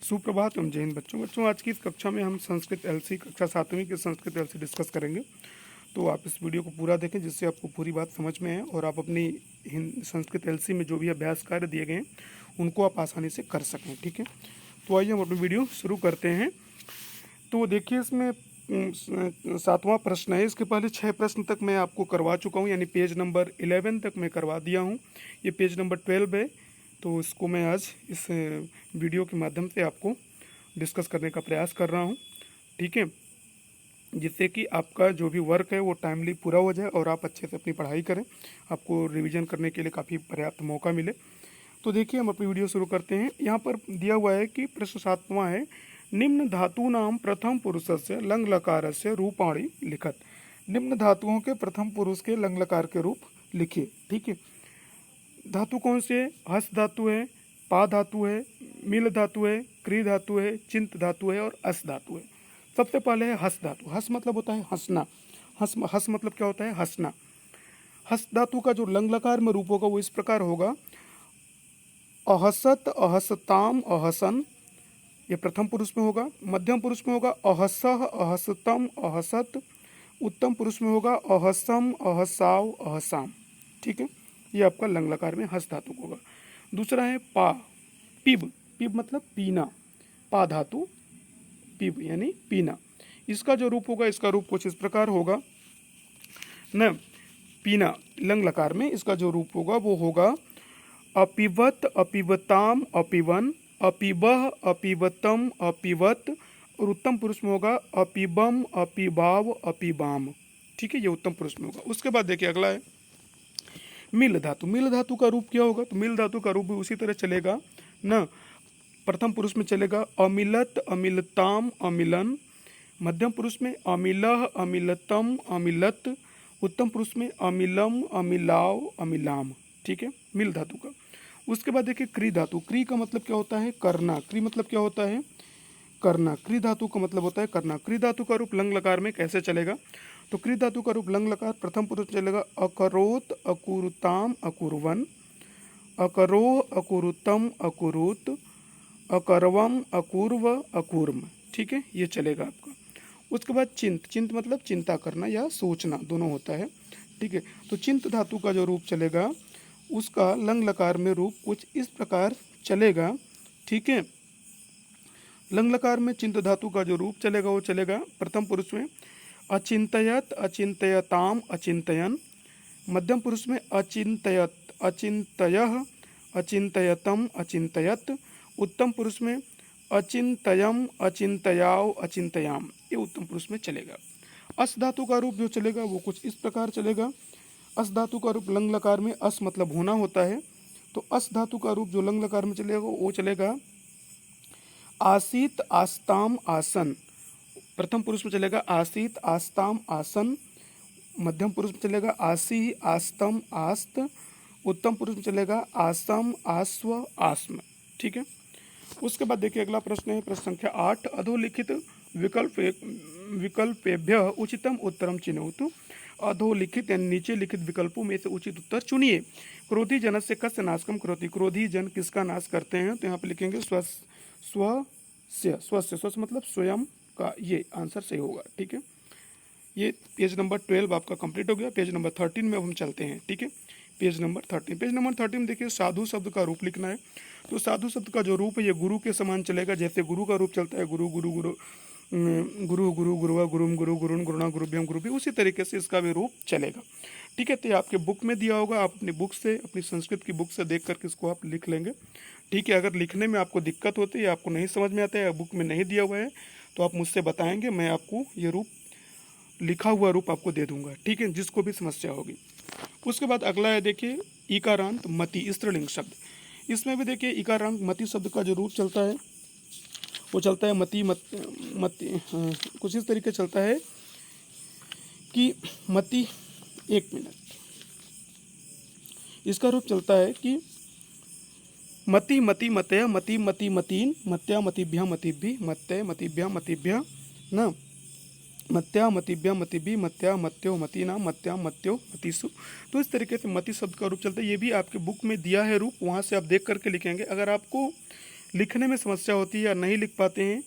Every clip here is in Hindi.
सुप्रभात एवं जय हिंद बच्चों। आज की इस कक्षा में हम संस्कृत एलसी कक्षा 7वीं की संस्कृत एलसी डिस्कस करेंगे। तो आप इस वीडियो को पूरा देखें जिससे आपको पूरी बात समझ में आए और आप अपनी संस्कृत एलसी में जो भी अभ्यास कार्य दिए गए हैं उनको आप आसानी से कर सकें। ठीक है, तो आइए हम अपनी वीडियो शुरू करते हैं। तो देखिए, इसमें 7वां प्रश्न है। इसके पहले 6 प्रश्न तक मैं आपको करवा चुका हूँ, यानी पेज नंबर 11 तक मैं करवा दिया हूँ। ये पेज नंबर 12 है, तो इसको मैं आज इस वीडियो के माध्यम से आपको डिस्कस करने का प्रयास कर रहा हूँ। ठीक है, जिससे कि आपका जो भी वर्क है वो टाइमली पूरा हो जाए और आप अच्छे से अपनी पढ़ाई करें, आपको रिवीजन करने के लिए काफ़ी पर्याप्त मौका मिले। तो देखिए, हम अपनी वीडियो शुरू करते हैं। यहाँ पर दिया हुआ है कि प्रश्न 7वां है, निम्न धातूनां प्रथम पुरुषस्य लंग लकारस्य रूपाणि लिखत। निम्न धातुओं के प्रथम पुरुष के लंग लकार के रूप लिखिए। ठीक है, धातु कौन से है? हस धातु है, पा धातु है, मिल धातु है, क्री धातु है, चिंत धातु है और अस धातु है। सबसे पहले है हस धातु। हस मतलब होता है हंसना। हस मतलब क्या होता है? हंसना। हस धातु का जो लंग लकार में रूप होगा वो इस प्रकार होगा, अहसत, अहसताम, अहसन। ये प्रथम पुरुष में होगा। मध्यम पुरुष में होगा अहसह, अहसतम, अहसत। उत्तम पुरुष में होगा अहसम, अहसाव, अहसाम। ठीक है, ये आपका लंग लकार में हस धातु होगा। दूसरा है पा, पिब। पिब मतलब पीना। पा धातु, पिब यानी पीना। इसका जो रूप होगा, इसका रूप कुछ इस प्रकार होगा न, पीना लंग लकार में इसका जो रूप होगा वो होगा अपिवत, अपिवताम, अपिवन, अपिबह, अपिवतम, अपिवत। और उत्तम पुरुष में होगा अपिबम, अपिबाव, अपिबाम। ठीक है, ये उत्तम पुरुष में होगा। उसके बाद देखिए अगला है मिल धातु। मिल धातु का रूप क्या होगा? तो मिल धातु का रूप भी उसी तरह चलेगा न। प्रथम पुरुष में चलेगा अमिलत, अमिलताम, अमिलन। मध्यम पुरुष में अमिलह, अमिलतम, अमिलत। उत्तम पुरुष में अमिलम, अमिलाव, अमिलाम। ठीक है, मिल धातु का। उसके बाद देखिए क्री धातु। क्री का मतलब क्या होता है? करना। क्री मतलब क्या होता है? करना। क्री धातु का मतलब होता है करना। क्री धातु का रूप लंग लकार में कैसे चलेगा? तो क्री धातु का रूप लंग लकार प्रथम पुरुष चलेगा अकरोत, अकुरुताम, अकुरवन। अकरोह, अकुरुतम, अकुरुत। अकरवम, अपूर्व, अकूर्म। ठीक है, ये चलेगा आपका। उसके बाद चिंत। चिंत मतलब चिंता करना या सोचना, दोनों होता है। ठीक है, तो चिंत धातु का जो रूप चलेगा उसका लंग लकार में रूप कुछ इस प्रकार चलेगा। ठीक है, लंग लकार में चिंत धातु का जो रूप चलेगा वो चलेगा प्रथम पुरुष में अचिंतयत, अचिंतयताम, अचिंतयन। मध्यम पुरुष में अचिंतयत, अचिंतयः, अचिंतयतम, अचिंतयत। उत्तम पुरुष में अचिंतयम, अचिंतयाव, अचिंतयाम। ये उत्तम पुरुष में चलेगा। अस धातु का रूप जो चलेगा वो कुछ इस प्रकार चलेगा। अस धातु का रूप लंग लकार में अस मतलब होना होता है, तो अस धातु का रूप जो लंग लकार में चलेगा वो चलेगा आसीत, आस्ताम, आसन। प्रथम पुरुष में चलेगा आसीत, आस्ताम, आसन। मध्यम पुरुष में चलेगा आसी, आस्तम, आस्त। उत्तम पुरुष में चलेगा आसम, आस्व, आस्म। ठीक है, उसके बाद देखिए अगला प्रश्न है प्रश्न संख्या 8, अधोलिखित विकल्पेभ्य उचितम उत्तरम चिन्हतु। अधोलिखित यानी नीचे लिखित विकल्पों में से उचित उत्तर चुनिए। क्रोधी जनस्य कस्य नाशकम करोति। क्रोधी जन किसका नाश करते हैं? तो यहाँ पे लिखेंगे स्वस्य। स्वस्य मतलब स्वयं का, ये आंसर सही होगा। ठीक है, ये पेज नंबर 12 आपका कंप्लीट हो गया। पेज नंबर 13 में अब हम चलते हैं। ठीक है, पेज नंबर 13। पेज नंबर 13 में देखिए साधु शब्द का रूप लिखना है। तो साधु शब्द का जो रूप है ये गुरु के समान चलेगा। जैसे गुरु का रूप चलता है गुरु, गुरु, गुरु, गुरु, गुरु, गुरुवा, गुरुम, गुरु, गुरुन, गुरुणा, गुरुभ्यम, गुरुभि, उसी तरीके से इसका भी रूप चलेगा। ठीक है, तो ये आपके बुक में दिया होगा, आप अपनी बुक से, अपनी संस्कृत की बुक से देख करके इसको आप लिख लेंगे। ठीक है, अगर लिखने में आपको दिक्कत होती है, आपको नहीं समझ में आता है, बुक में नहीं दिया हुआ है, तो आप मुझसे बताएंगे, मैं आपको ये रूप, लिखा हुआ रूप आपको दे दूंगा। ठीक है, जिसको भी समस्या होगी। उसके बाद अगला है देखिए इकारांत मति, स्त्रीलिंग शब्द। इसमें भी देखिए इकारांत मति शब्द का जो रूप चलता है वो चलता है मति, कुछ इस तरीके चलता है कि मति, एक मिनट, इसका रूप चलता है कि मति, मति, मतय, मति, मति, मतीन, मत्या, मतिभ्या, मतिभि, मत्य, मतिभ्या, मतिभ्य न, मत्या, मतिभ्या, मतिभि, मत्या, मत्यो, मतीना, मत्या, मत्यो, मतीसु। तो इस तरीके से मति शब्द का रूप चलता है। ये भी आपके बुक में दिया है रूप, वहाँ से आप देख करके लिखेंगे। अगर आपको लिखने में समस्या होती है या नहीं लिख पाते हैं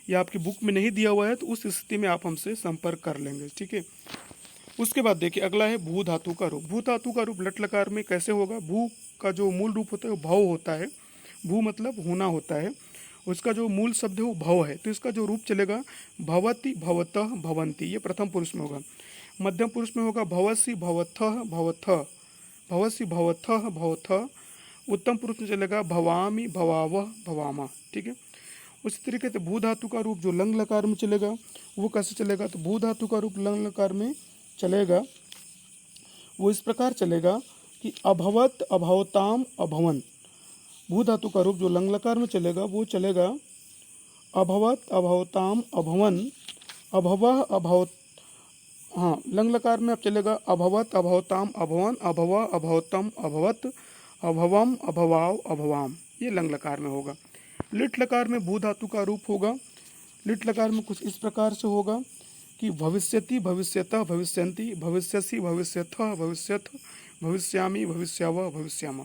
या आपकी बुक में नहीं दिया हुआ है, तो उस स्थिति में आप हमसे संपर्क कर लेंगे, ठीक है। उसके बाद देखिए अगला है भू धातु का रूप। भू धातु का रूप लट लकार में कैसे होगा? भू का जो मूल रूप होता है वो भव होता है। भू मतलब होना होता है, उसका जो मूल शब्द है वो भव है, तो इसका जो रूप चलेगा भवति भवतः भवंती, ये प्रथम पुरुष में होगा। मध्यम पुरुष में होगा भवसि भवथः भवथः, भवसि भवथः भवथः। उत्तम पुरुष में चलेगा भवामि भवावह भवामा, ठीक है। उसी तरीके से भू धातु का रूप जो लंग लकार में चलेगा वो कैसे चलेगा? तो भू धातु का रूप लंग लकार में चलेगा वो इस प्रकार चलेगा कि अभवत अभवताम अभवन। भू धातु का रूप जो लंग लकार में चलेगा वो चलेगा अभवत अभवताम अभवन, अभवः अभवत, हाँ लंग लकार में अब चलेगा अभवत अभवताम अभवन, अभव अभवतम अभवत, अभवम अभवाव अभवाम, ये लंग लकार में होगा। लिट लकार में भू धातु का रूप होगा। लिट लकार में कुछ इस प्रकार से होगा कि भविष्यति भविष्यतः भविष्यन्ति, भविष्यसि भविष्यथः भविष्यथ, भविष्यामि भविष्यावः भविष्यामा।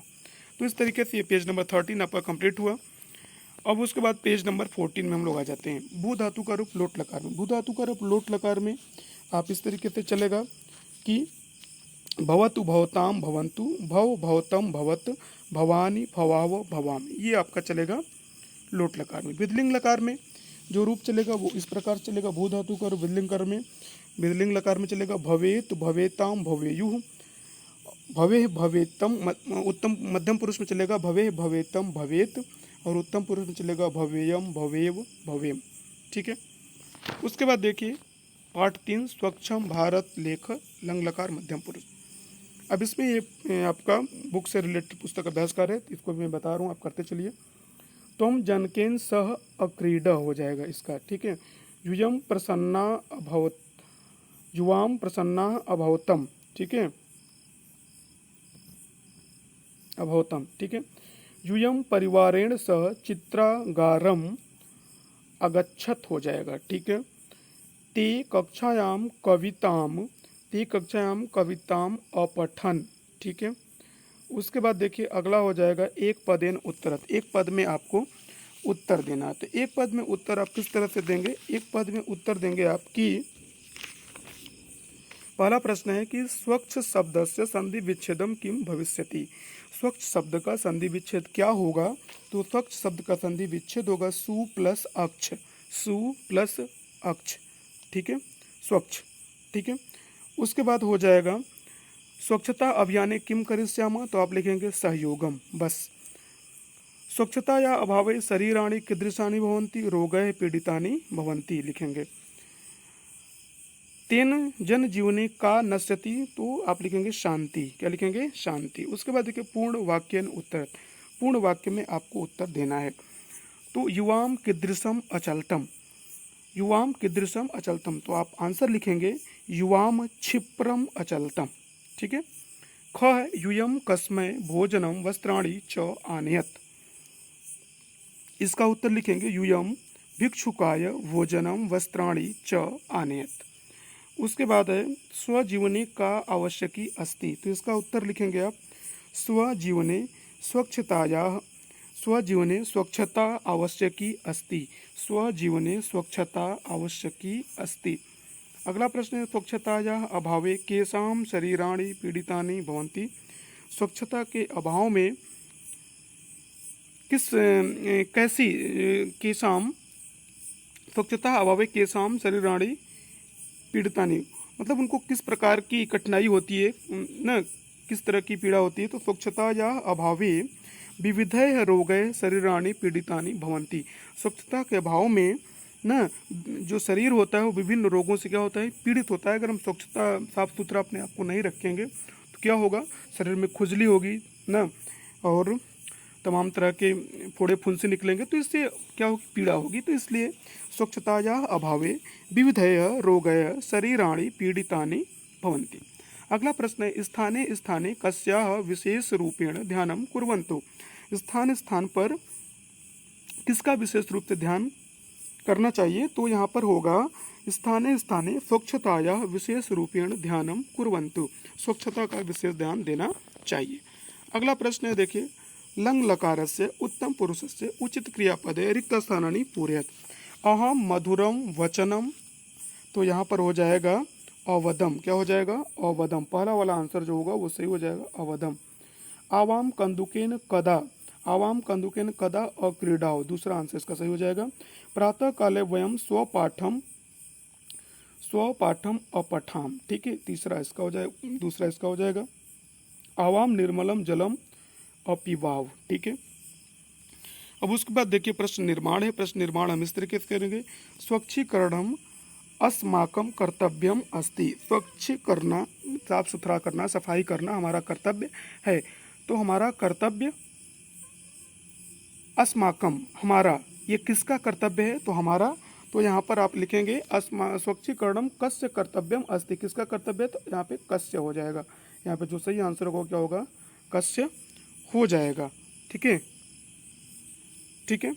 तो इस तरीके से ये पेज नंबर 13 आपका कंप्लीट हुआ। अब उसके बाद पेज नंबर 14 में हम लोग आ जाते हैं। भू धातु का रूप लोट लकार में। भू धातु का रूप लोट लकार में आप इस तरीके से चलेगा कि भवतु भवताम भवन्तु, भव भवतम भवत, भवानी भवाव भवामी, ये आपका चलेगा लोट लकार में। विदलिंग लकार में जो रूप चलेगा वो इस प्रकार चलेगा। भू धातु का रूप विदलिंग लकार में, विदलिंग लकार में चलेगा भवेत भवेताम भवेयुः, भवे भवेतम। उत्तम मध्यम पुरुष में चलेगा भवे भवेतम भवेत, और उत्तम पुरुष में चलेगा भवेयम भवेव भवेम, ठीक है। उसके बाद देखिए पाठ 3 स्वच्छम भारत लेख लंग लकार मध्यम पुरुष। अब इसमें ये आपका बुक से रिलेटेड पुस्तक अभ्यासकार है, इसको मैं बता रहा हूँ, आप करते चलिए। तुम जनकेन सह अक्रीड हो जाएगा इसका, ठीक है। युयम प्रसन्ना अभवत, युवाम प्रसन्ना अभवतम, ठीक है, अभवतम, ठीक है। यूयम परिवारेण सह चित्रागारम अगच्छत हो जाएगा, ठीक है। ते कक्षायाम कविताम, ते कक्षायाम कविताम अपठन, ठीक है। उसके बाद देखिए अगला हो जाएगा एक पदेन उत्तरत। एक पद में आपको उत्तर देना है, तो एक पद में उत्तर आप किस तरह से देंगे? एक पद में उत्तर देंगे आप कि पहला प्रश्न है कि स्वच्छ शब्द से संधि विच्छेदम किम भविष्यति। स्वच्छ शब्द का संधि विच्छेद क्या होगा? तो स्वच्छ शब्द का संधि विच्छेद होगा सु प्लस अक्ष, सु प्लस अक्ष, ठीक है, स्वच्छ, ठीक है। उसके बाद हो जाएगा स्वच्छता अभियाने किम करिष्यामः, तो आप लिखेंगे सहयोगम, बस। स्वच्छता या अभावे शरीराणि कीदृशानि भवन्ति, रोगैः पीडितानि भवन्ति, लिखेंगे। तेन जन जीवने का नश्यति, तो आप लिखेंगे शांति, क्या लिखेंगे? शांति। उसके बाद देखिए पूर्ण वाक्यन उत्तर, पूर्ण वाक्य में आपको उत्तर देना है। तो युवाम कीदृशम अचलतम, युवाम कीदृशम अचलतम, तो आप आंसर लिखेंगे युवाम क्षिप्रम अचलतम, ठीक है। ख है यूयम कस्मै भोजनम वस्त्राणि च आनयत, इसका उत्तर लिखेंगे यूयम भिक्षुकाय भोजनम वस्त्राणि च आनयत। उसके बाद है स्वजीवने का आवश्यकी अस्ति, तो इसका उत्तर लिखेंगे आप स्वजीवने स्वच्छताया, स्वजीवने स्वच्छता आवश्यकी अस्ति, स्वजीवने स्वच्छता आवश्यकी अस्ति। अगला प्रश्न है स्वच्छताया अभावे केषां शरीराणि पीड़ितानि भवन्ति। स्वच्छता के अभाव में किस कैसी केषां, स्वच्छता अभावे केषां शरीराणि पीड़ितानि, मतलब उनको किस प्रकार की कठिनाई होती है न, किस तरह की पीड़ा होती है। तो स्वच्छता या अभावे विविधैः रोगैः शरीराणि पीड़ितानि भवन्ति, स्वच्छता के अभाव में न जो शरीर होता है वो विभिन्न रोगों से क्या होता है? पीड़ित होता है। अगर हम स्वच्छता साफ सुथरा अपने आप को नहीं रखेंगे तो क्या होगा? शरीर में खुजली होगी न, और तमाम तरह के फोड़े फुंसी निकलेंगे, तो इससे क्या होगी? पीड़ा होगी। तो इसलिए स्वच्छताया अभावे विविधैः रोगैः शरीराणि पीड़ितानि भवन्ति। अगला प्रश्न है स्थाने स्थाने कस्याः विशेष रूपेण ध्यानं कुर्वन्तु। स्थान स्थान पर किसका विशेष रूप से ध्यान करना चाहिए? तो यहाँ पर होगा स्थाने स्थाने स्वच्छताया विशेष रूपेण ध्यानं कुर्वन्तु, स्वच्छता का विशेष ध्यान देना चाहिए। अगला प्रश्न है देखिए लंग लकारस्य उत्तम पुरुषस्य उचित क्रियापदे रिक्त स्थानानि पूरयत। अहम मधुरम वचनम, तो यहाँ पर हो जाएगा अवदम। क्या हो जाएगा? अवदम। पहला वाला आंसर जो होगा वो सही हो जाएगा, अवदम। आवाम कंदुकेन कदा, आवाम कंदुकेन कदा अक्रीडाओ, दूसरा आंसर इसका सही हो जाएगा। प्रातः काले वयम स्वपाठम अपठाम, ठीक है, तीसरा इसका हो जाएगा, दूसरा इसका हो जाएगा। आवाम निर्मलम जलम अपिवाव, ठीक है। अब उसके बाद देखिए प्रश्न निर्माण है। प्रश्न निर्माण हम इस तरीके से करेंगे, स्वच्छीकरणम अस्माकम कर्तव्यम अस्ति। स्वच्छ करना, साफ सुथरा करना, सफाई करना हमारा कर्तव्य है। तो हमारा कर्तव्य अस्माकम, हमारा, ये किसका कर्तव्य है? तो हमारा। तो यहाँ पर आप लिखेंगे स्वच्छीकरणम कस्य कर्तव्यम अस्ति, किसका कर्तव्य है? तो यहाँ पे कस्य हो जाएगा। यहाँ पे जो सही आंसर होगा क्या होगा? कस्य हो जाएगा, ठीक है, ठीक है।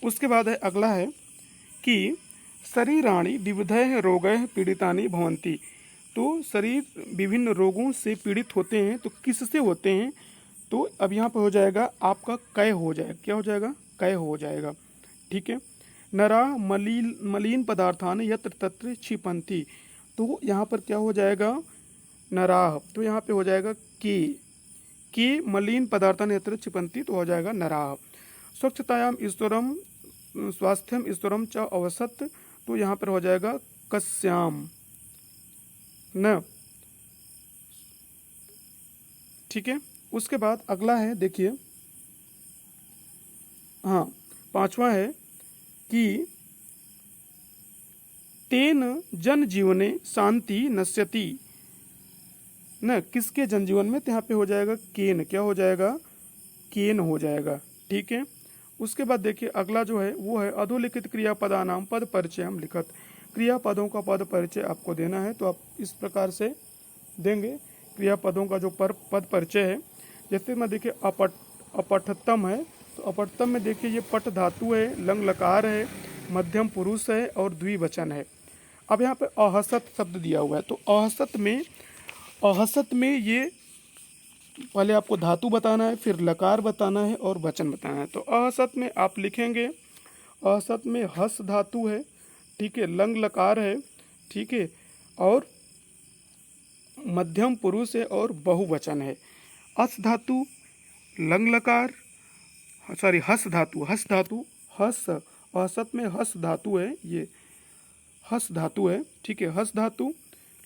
उसके बाद है अगला है कि शरीराणि विविधैः रोगैः पीड़ितानि भवन्ति। तो शरीर विभिन्न रोगों से पीड़ित होते हैं, तो किससे होते हैं? तो अब यहाँ पर हो जाएगा आपका कय हो जाएगा। क्या हो जाएगा? कय हो जाएगा, ठीक है। नरा मलिन पदार्थान यत्र तत्र क्षिपन्ति, तो यहाँ पर क्या हो जाएगा? नराह, तो यहाँ पे हो जाएगा के मलिन पदार्थान यत्र क्षिपन्ति, तो हो जाएगा नराह। स्वच्छतायाम ईश्वरम स्वास्थ्यम ईश्वरम च अवसत, तो यहाँ पर हो जाएगा कस्याम न, ठीक है। उसके बाद अगला है, देखिए, हाँ, पांचवा है कि तेन जनजीवने शांति नश्यति न, किसके जनजीवन में? तो यहाँ पे हो जाएगा केन। क्या हो जाएगा? केन हो जाएगा, ठीक है। उसके बाद देखिए अगला जो है वो है अधोलिखित क्रियापदानाम पद परिचय हम लिखत। क्रियापदों का पद परिचय आपको देना है, तो आप इस प्रकार से देंगे क्रियापदों का जो पद परिचय है। जैसे मैं देखिए अपठतम है, तो अपठतम में देखिए ये पट धातु है, लंग लकार है, मध्यम पुरुष है और द्विवचन है। अब यहाँ पे अहसत शब्द दिया हुआ है, तो अहसत में ये पहले आपको धातु बताना है, फिर लकार बताना है और वचन बताना है। तो अहसत में आप लिखेंगे, अहसत में हस धातु है, ठीक है, लंग लकार है, ठीक है, और मध्यम पुरुष है और बहुवचन है। अस धातु, लंग लकार, सॉरी हस धातु, हस, असत में हस धातु है, ये हस धातु है, ठीक है, हस धातु,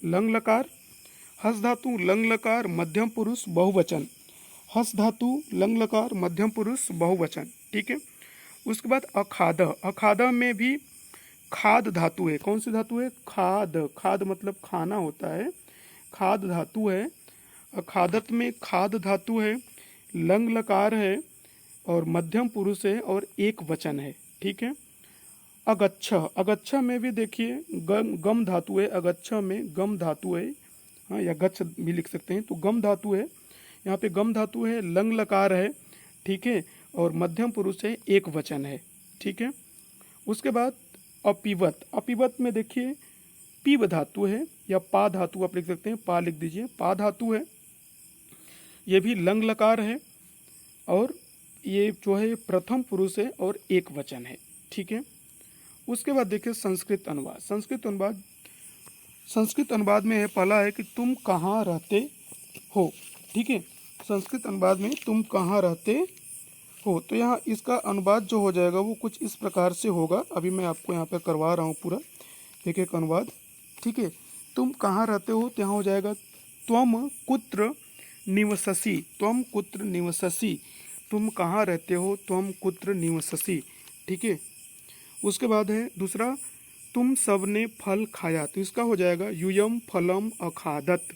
लंग लकार, हस धातु, लंग लकार, मध्यम पुरुष, बहुवचन, हस धातु, लंग लकार, मध्यम पुरुष, बहुवचन, ठीक है। उसके बाद अखाद, अखाद में भी खाद धातु है। कौन सी धातु है? खाद, खाद मतलब खाना होता है, खाद धातु है। अखादत में खाद धातु है, लंग लकार है और मध्यम पुरुष है और एक वचन है, ठीक है। अगच्छ, अगच्छ में भी देखिए गम धातु है, अगच्छ में गम धातु है, हाँ, या गच्छ भी लिख सकते हैं। तो गम धातु है, यहाँ पे गम धातु है, लंग लकार है, ठीक है, और मध्यम पुरुष है, एक वचन है, ठीक है। उसके बाद अपिवत, अपिवत में देखिए पीव धातु है या पा धातु आप लिख सकते हैं, पा लिख दीजिए, पा धातु है, ये भी लंग लकार है और ये जो है प्रथम पुरुष है और एक वचन है, ठीक है। उसके बाद देखिए संस्कृत अनुवाद, संस्कृत अनुवाद में है, पहला है कि तुम कहाँ रहते हो, ठीक है, संस्कृत अनुवाद में तुम कहाँ रहते हो। तो यहाँ इसका अनुवाद जो हो जाएगा वो कुछ इस प्रकार से होगा, अभी मैं आपको यहाँ पे करवा रहा हूँ पूरा एक एक अनुवाद, ठीक है। तुम कहाँ रहते हो, तो यहाँ हो जाएगा त्वम कुत्र निवससि, त्वम कुत्र निवससि, तुम कहाँ रहते हो, त्वम कुत्र निवससि, ठीक है। उसके बाद है दूसरा, तुम सबने फल खाया, तो इसका हो जाएगा यूयम फलम अखादत।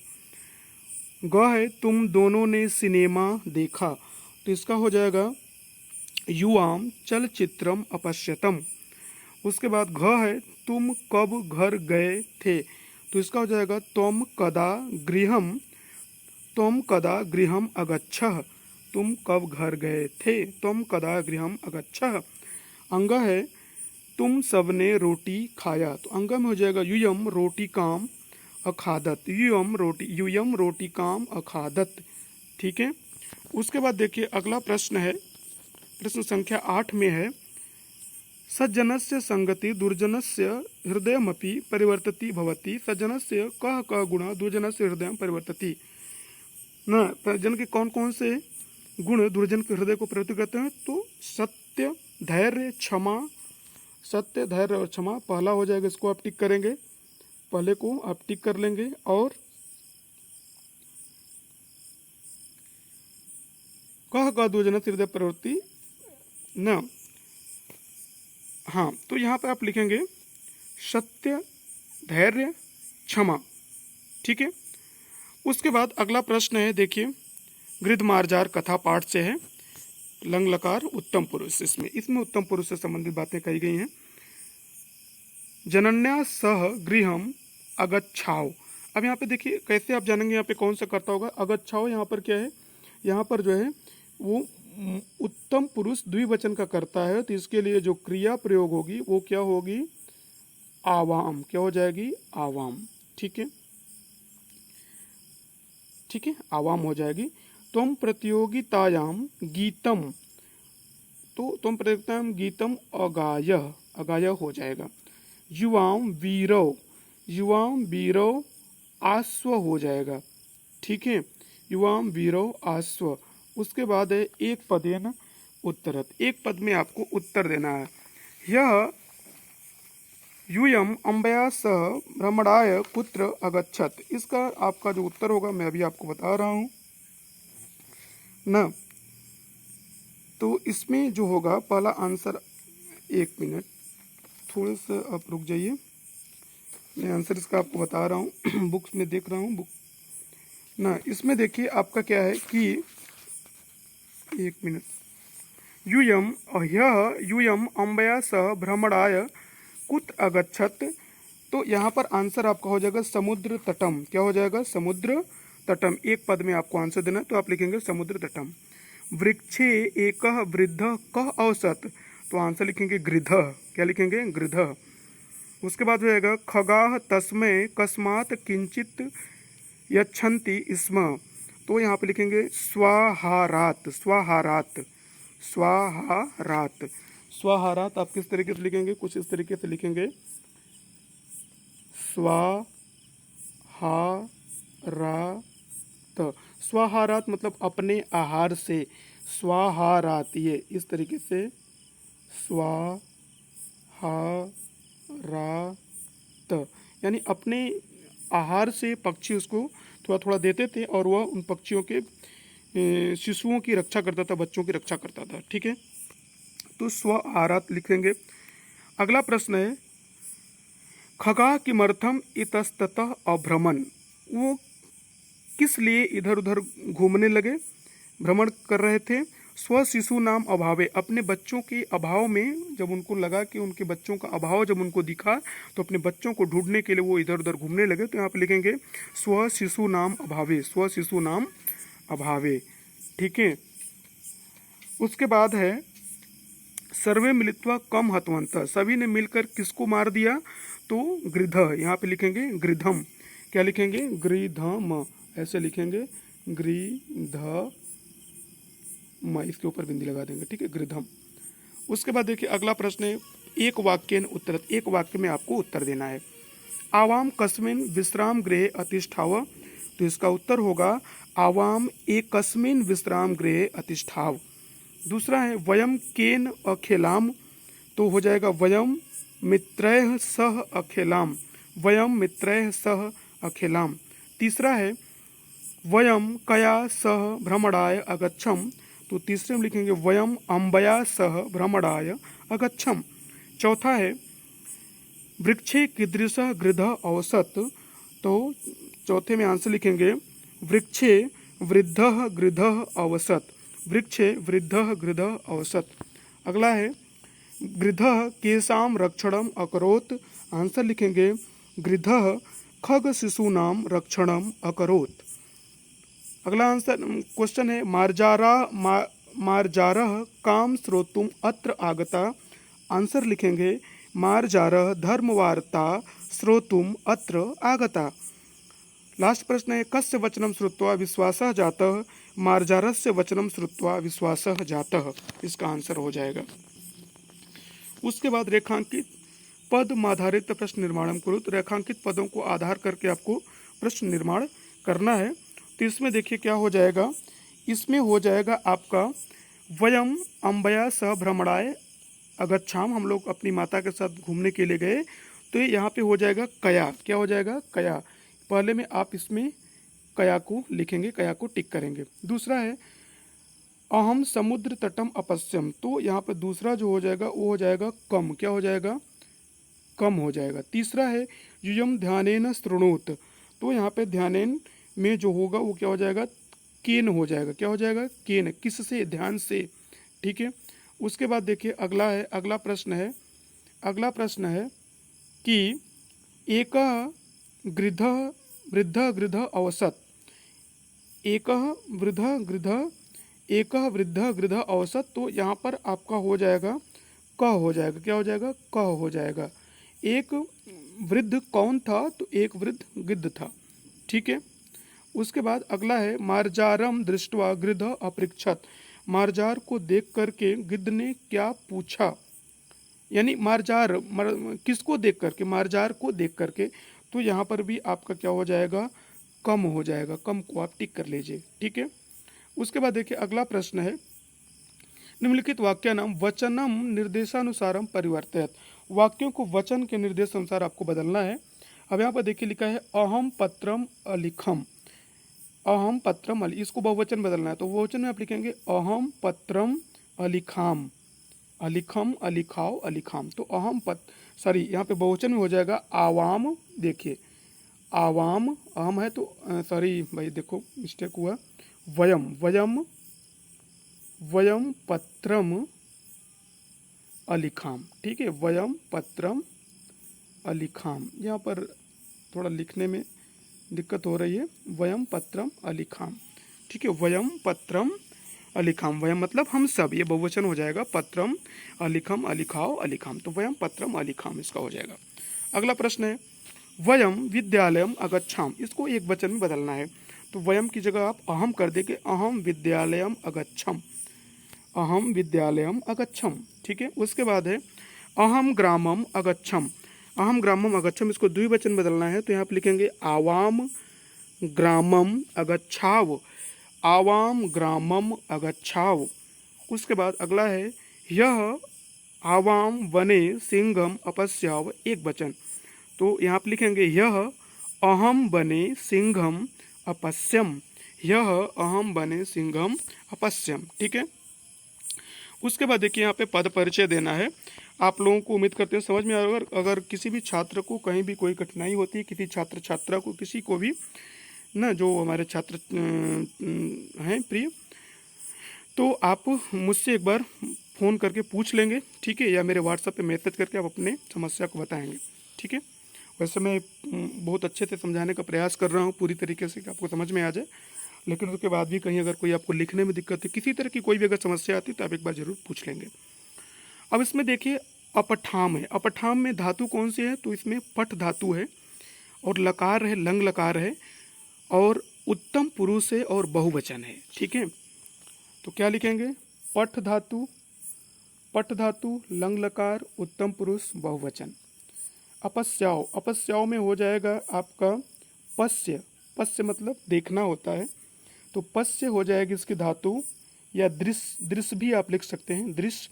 ग है तुम दोनों ने सिनेमा देखा, तो इसका हो जाएगा युवाम चलचित्रम अपश्यतम। उसके बाद घ है तुम कब घर गए थे, तो इसका हो जाएगा त्वम कदा गृहम अगच्छः, तुम कब घर गए थे, त्वम कदा गृहम अगच्छः। अंग है तुम सबने रोटी खाया, तो अंग में हो जाएगा यूयम रोटी काम अखादत, यूयम रोटिकाम अखादत। ठीक है। उसके बाद देखिए अगला प्रश्न है, प्रश्न संख्या 8 में है, सज्जनस्य संगति दुर्जनस्य हृदयमपि परिवर्तति भवति, सज्जनस्य कः कः गुणः दुर्जनस्य हृदयं परिवर्तति। न सज्जन के कौन कौन से गुण दुर्जन के हृदय को परिवर्तित करते हैं? तो सत्य, धैर्य, क्षमा। सत्य, धैर्य और क्षमा पहला हो जाएगा, इसको आप टिक करेंगे, पहले को आप टिक कर लेंगे। और कह का दुर्जनस्य हृदय परिवर्ति न, हाँ, तो यहाँ पर आप लिखेंगे सत्य, धैर्य, क्षमा। ठीक है। उसके बाद अगला प्रश्न है, देखिए गृध मार्जार कथा पाठ से है, लंग लकार उत्तम पुरुष। इसमें उत्तम पुरुष से संबंधित बातें कही गई हैं। जनन्या सह गृहम अगच्छाओ। अब यहाँ पे देखिए कैसे आप जानेंगे यहाँ पे कौन सा कर्ता होगा। अगच्छाओ यहाँ पर क्या है, यहाँ पर जो है वो उत्तम पुरुष द्विवचन का कर्ता है, तो इसके लिए जो क्रिया प्रयोग होगी वो क्या होगी? आवाम। क्या हो जाएगी? आवाम। ठीक है, ठीक है, आवाम हो जाएगी। तुम प्रतियोगितायाम गीतम, तो तुम प्रतियोगितायाम गीतम अगायः, अगायः हो जाएगा। युवाम वीरव, युवाम वीरव आस्व हो जाएगा। ठीक है, युवाम वीरव आस्व। उसके बाद है एक पदेन उत्तरत, एक पद में आपको उत्तर देना है। यह यूयम अम्बया सह भ्रमणाय कुत्र अगच्छत, इसका आपका जो उत्तर होगा मैं अभी आपको बता रहा हूँ ना। तो इसमें जो होगा पहला आंसर, एक मिनट थोड़े से आप रुक जाइए, मैं आंसर इसका आपको बता रहा हूँ बुक्स में देख रहा हूँ बुक ना। इसमें देखिए आपका क्या है कि एक मिनट, यूयम यूयम अम्बया सह भ्रमणाय कुत्र अगच्छत, तो यहाँ पर आंसर आपका हो जाएगा समुद्र तटम। क्या हो जाएगा? समुद्र तटम। एक पद में आपको आंसर देना है, तो आप लिखेंगे समुद्र तटम। वृक्षे एकः वृद्धः कः औसत, तो आंसर लिखेंगे गृधः। क्या लिखेंगे? गृधः। उसके बाद हो जाएगा खगाः तस्मै कस्मात् किंचित यच्छन्ति स्म, तो यहाँ पे लिखेंगे स्वाहारात, स्वाहारात, स्वाहारात। स्वाहारात आप किस तरीके से लिखेंगे? कुछ इस तरीके से लिखेंगे, स्वाहारात। स्वाहारात मतलब अपने आहार से, स्वाहारात, ये इस तरीके से स्वाहारात, यानी अपने आहार से पक्षी उसको थोड़ा थोड़ा देते थे और वह उन पक्षियों के शिशुओं की रक्षा करता था, बच्चों की रक्षा करता था। ठीक है, तो स्व आहारात लिखेंगे। अगला प्रश्न है खगा किमर्थम इतस्ततः अभ्रमण, वो किस लिए इधर उधर घूमने लगे, भ्रमण कर रहे थे। स्व शिशु नाम अभावे, अपने बच्चों के अभाव में, जब उनको लगा कि उनके बच्चों का अभाव जब उनको दिखा तो अपने बच्चों को ढूंढने के लिए वो इधर उधर घूमने लगे। तो यहाँ पे लिखेंगे स्व शिशु नाम अभावे, स्व शिशु नाम अभावे। ठीक है, उसके बाद है सर्वे मिलित्वा कम हतवंत, सभी ने मिलकर किसको मार दिया? तो गृधः, यहाँ पे लिखेंगे गृधम। क्या लिखेंगे? गृधम, ऐसे लिखेंगे गृधम, इसके ऊपर बिंदी लगा देंगे। ठीक है, गृधम। उसके बाद देखिए अगला प्रश्न है एक वाक्य उत्तर, एक वाक्य में आपको उत्तर देना है। आवाम कस्मिन विश्राम गृहे अतिष्ठाव, तो इसका उत्तर होगा आवाम एकस्मिन विश्राम गृहे अतिष्ठाव। दूसरा है वयम केन अखेलाम, तो हो जाएगा वयम मित्रैः सह अखेलाम, वयम मित्रैः सह अखेलाम। तीसरा है वयम कया सह भ्रमणाय अगच्छम, तो तीसरे में लिखेंगे वयम अम्बया सह भ्रमणाय अगच्छम। चौथा है वृक्षे कीदृशः गृधः औसत, तो चौथे में आंसर लिखेंगे वृक्षे वृद्धः गृधः औसत, वृक्षे वृद्धः गृधः औसत। अगला है गृधः केसाम रक्षणम अकरोत, आंसर लिखेंगे गृधः खग शिशूनाम रक्षणम अकरोत। अगला आंसर क्वेश्चन है मार्जारः काम श्रोतुम अत्र आगता, आंसर लिखेंगे मार्जारः धर्मवार्ता श्रोतुम अत्र आगता। लास्ट प्रश्न है कस्य वचनम श्रुत्वा विश्वासः जातः मार्जारस्य वचनम श्रुत्वा विश्वासः जातः, इसका आंसर हो जाएगा। उसके बाद रेखांकित पद आधारित प्रश्न निर्माणम करो, तो रेखांकित पदों को आधार करके आपको प्रश्न निर्माण करना है। तो इसमें देखिए क्या हो जाएगा, इसमें हो जाएगा आपका वयम अम्बया सह भ्रमणाय अगच्छाम, हम लोग अपनी माता के साथ घूमने के लिए गए, तो ये यहाँ पे हो जाएगा कया, क्या हो जाएगा कया। पहले में आप इसमें कया को लिखेंगे, कया को टिक करेंगे। दूसरा है अहम समुद्र तटम अपश्यम, तो यहाँ पे दूसरा जो हो जाएगा वो हो जाएगा कम, क्या हो जाएगा कम हो जाएगा। तीसरा है युयम ध्यानेन शृणोत, तो यहाँ पे ध्यानेन में जो होगा वो क्या हो जाएगा केन हो जाएगा, क्या हो जाएगा केन, किससे ध्यान से, ठीक है। उसके बाद देखिए अगला है, अगला प्रश्न है कि एक गृध वृद्ध गृध अवसत, एक वृद्ध गृध अवसत, तो यहाँ पर आपका हो जाएगा क हो जाएगा, क्या हो जाएगा क हो जाएगा। एक वृद्ध कौन था, तो एक वृद्ध गिद्ध था, ठीक है। उसके बाद अगला है मार्जारम दृष्टवा गृध अपृक्षत, मार्जार को देख करके गिद्ध ने क्या पूछा, यानी मार्जार किसको देख करके, मार्जार को देख करके, तो यहाँ पर भी आपका क्या हो जाएगा कम हो जाएगा, कम को आप टिक कर लीजिए, ठीक है। उसके बाद देखिए अगला प्रश्न है निम्नलिखित वाक्य नाम वचनम निर्देशानुसारम परिवर्तित, वाक्यों को वचन के निर्देश अनुसार आपको बदलना है। अब यहाँ पर देखिए लिखा है अहम पत्रम अलिखम, अहम पत्रम अली, इसको बहुवचन बदलना है, तो बहुवचन में आप लिखेंगे अहम पत्रम अलिखाम, अलिखम अलिखाओ अलिखाम, तो अहम यहाँ पे बहुवचन में हो जाएगा आवाम, देखिए आवाम अहम है तो सॉरी भाई देखो मिस्टेक हुआ, वयम वयम वयम पत्रम अलिखाम, ठीक है, वयम पत्रम अलिखाम, यहाँ पर थोड़ा लिखने में दिक्कत हो रही है, वयम पत्रम अलिखाम, ठीक है, वयम पत्रम अलिखाम, वयम मतलब हम सब, ये बहुवचन हो जाएगा, पत्रम अलिखम अलिखाओ अलिखाम, तो वयम पत्रम अलिखाम इसका हो जाएगा। अगला प्रश्न है वयम विद्यालयम अगच्छाम, इसको एक वचन में बदलना है, तो वयम की जगह आप अहम कर देंगे, अहम विद्यालयम अगच्छम, अहम विद्यालयम अगच्छम, ठीक है। उसके बाद है अहम ग्रामम अगच्छम, अहम ग्रामम अगच्छम, इसको द्विवचन बदलना है, तो यहाँ पर लिखेंगे आवाम ग्रामम अगच्छाव, आवाम ग्रामम अगच्छाव। उसके बाद अगला है यह आवाम वने सिंहम अपश्याव, एक वचन, तो यहाँ पर लिखेंगे यह अहम बने सिंहम अपश्यम, यह अहम बने सिंहम अपश्यम, ठीक है। उसके बाद देखिए यहाँ पे पद परिचय देना है, आप लोगों को उम्मीद करते हैं समझ में आएगा। अगर किसी भी छात्र को कहीं भी कोई कठिनाई होती है, किसी छात्र छात्रा को, किसी को भी ना, जो हमारे छात्र हैं प्रिय, तो आप मुझसे एक बार फ़ोन करके पूछ लेंगे, ठीक है, या मेरे व्हाट्सएप पे मैसेज करके आप अपने समस्या को बताएंगे, ठीक है। वैसे मैं बहुत अच्छे से समझाने का प्रयास कर रहा हूँ पूरी तरीके से कि आपको समझ में आ जाए, लेकिन उसके बाद भी कहीं अगर कोई आपको लिखने में दिक्कत है, किसी तरह की कोई भी अगर समस्या आती है तो आप एक बार ज़रूर पूछ लेंगे। अब इसमें देखिए अपठाम है, अपठाम में धातु कौन सी है, तो इसमें पठ धातु है और लकार है, लंग लकार है और उत्तम पुरुष है और बहुवचन है, ठीक है। तो क्या लिखेंगे पठ धातु लंग लकार उत्तम पुरुष बहुवचन। अपस्याव, अपस्याव में हो जाएगा आपका पश्य, पश्य मतलब देखना होता है, तो पश्य हो जाएगी इसकी धातु, या दृश्य, दृश्य भी आप लिख सकते हैं, दृश्य,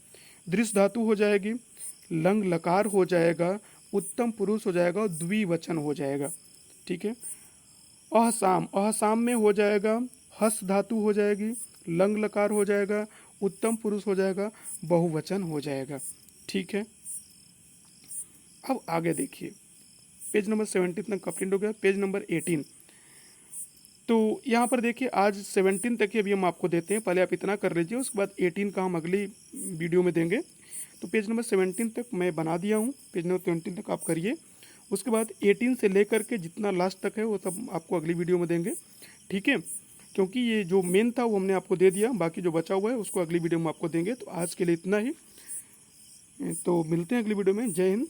दृश्य धातु हो जाएगी, लंग लकार हो जाएगा, उत्तम पुरुष हो जाएगा और द्विवचन हो जाएगा, ठीक है। अहसाम, अहसाम में हो जाएगा हस धातु हो जाएगी, लंग लकार हो जाएगा, उत्तम पुरुष हो जाएगा, बहुवचन हो जाएगा, ठीक है। अब आगे देखिए पेज नंबर 17 तक कंप्लीट हो गया, पेज नंबर 18, तो यहाँ पर देखिए आज 17 तक ही अभी हम आपको देते हैं, पहले आप इतना कर लीजिए, उसके बाद 18 का हम अगली वीडियो में देंगे। तो पेज नंबर 17 तक मैं बना दिया हूँ, पेज नंबर 20 तक आप करिए, उसके बाद 18 से लेकर के जितना लास्ट तक है वो सब आपको अगली वीडियो में देंगे, ठीक है। क्योंकि ये जो मेन था वो हमने आपको दे दिया, बाकी जो बचा हुआ है उसको अगली वीडियो में आपको देंगे। तो आज के लिए इतना ही, तो मिलते हैं अगली वीडियो में। जय हिंद।